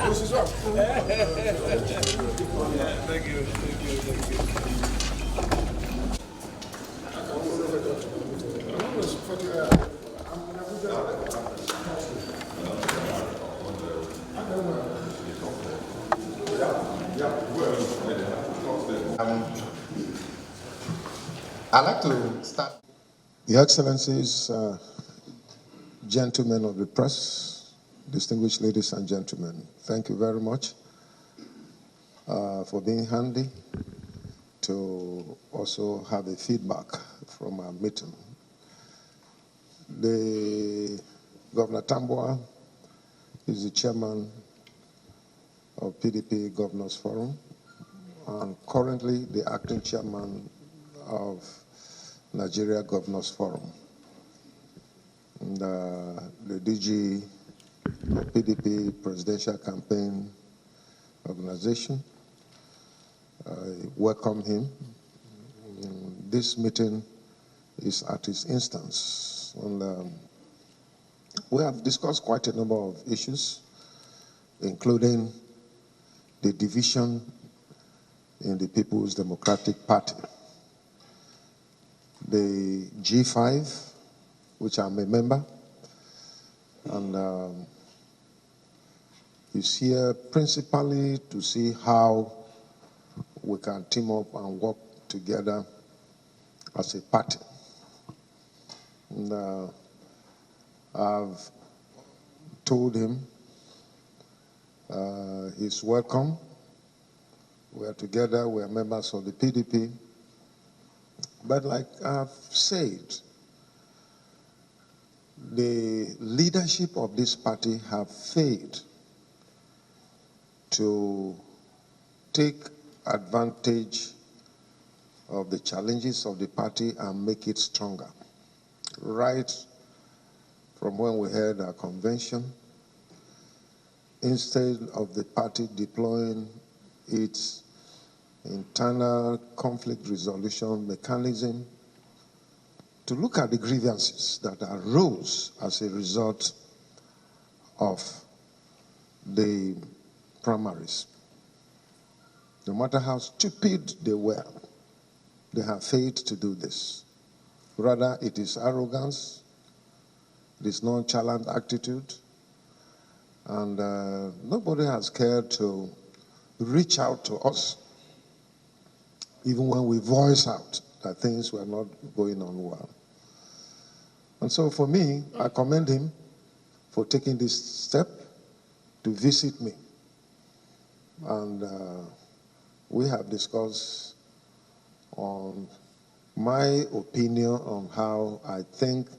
This is wrong. Thank you. I'd like to start. Your Excellencies, gentlemen of the press, distinguished ladies and gentlemen, thank you very much for being handy to also have a feedback from our meeting. The Governor Tambuwal is the chairman of PDP Governors Forum and currently the acting chairman of Nigeria Governors Forum. And, the DG of PDP Presidential Campaign Organization, I welcome him. This meeting is at his instance. And, we have discussed quite a number of issues, including the division in the People's Democratic Party. The G-5, which I'm a member, and is here principally to see how we can team up and work together as a party. And I've told him he's welcome. We're together, we're members of the PDP. But like I've said, the leadership of this party have failed to take advantage of the challenges of the party and make it stronger. Right from when we had our convention, instead of the party deploying its internal conflict resolution mechanism to look at the grievances that arose as a result of the primaries. No matter how stupid they were, they have failed to do this. Rather, it is arrogance, it is nonchalant attitude, and nobody has cared to reach out to us even when we voice out that things were not going on well. And so for me, I commend him for taking this step to visit me. And we have discussed on my opinion on how I think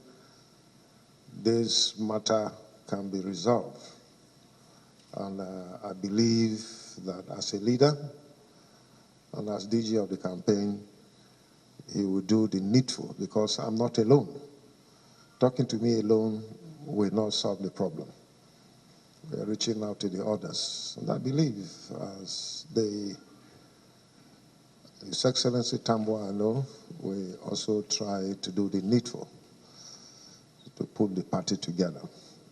this matter can be resolved. And I believe that as a leader, and as DG of the campaign, he will do the needful because I'm not alone. Talking to me alone will not solve the problem. We are reaching out to the others. And I believe as His Excellency Tambuwal, I know, we also try to do the needful to put the party together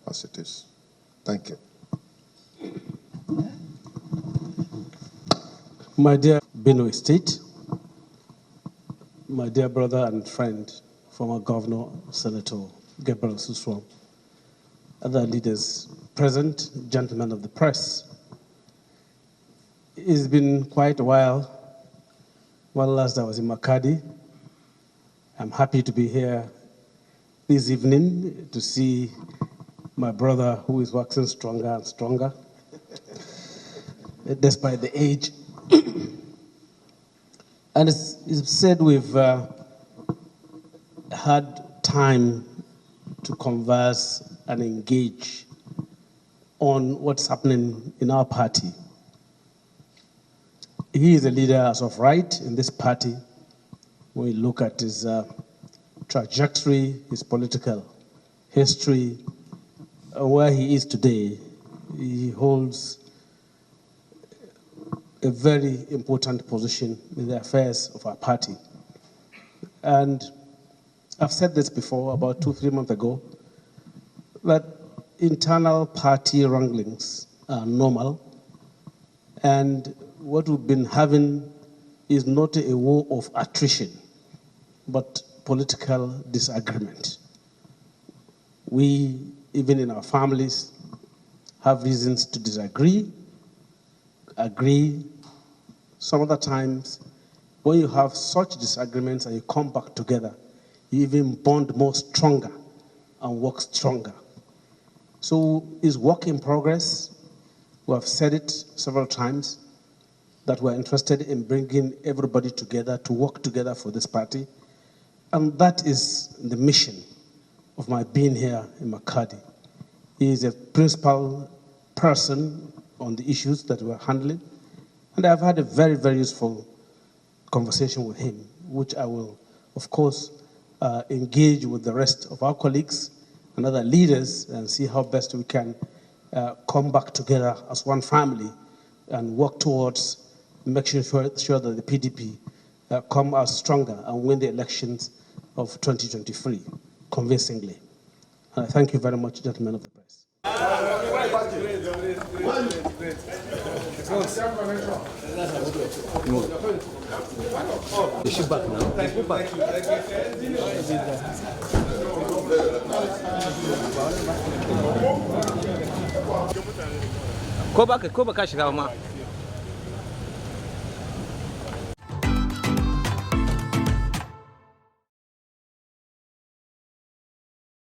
as it is. Thank you. My dear Benue State, my dear brother and friend, former Governor, Senator Gabriel Suswam, other leaders present, gentlemen of the press. It's been quite a while. Well, last I was in Makadi. I'm happy to be here this evening to see my brother who is waxing stronger and stronger, despite the age. And it's said we've had time to converse and engage on what's happening in our party. He is a leader as of right in this party. When we look at his trajectory, his political history, where he is today, he holds a very important position in the affairs of our party. And I've said this before, about 2-3 months ago, that internal party wranglings normal. And what we've been having is not a war of attrition, but political disagreement. We, even in our families, have reasons to disagree, agree. Some other times, when you have such disagreements and you come back together, you even bond more stronger and work stronger. So it's work in progress. We have said it several times that we're interested in bringing everybody together to work together for this party. And that is the mission of my being here in Makadi. He is a principal person on the issues that we're handling. And I've had a very, very useful conversation with him, which I will, of course, engage with the rest of our colleagues and other leaders and see how best we can come back together as one family and work towards making sure that the PDP come out stronger and win the elections of 2023 convincingly. And I thank you very much, gentlemen of the press. Is she back now? Ko ba ka shiga ma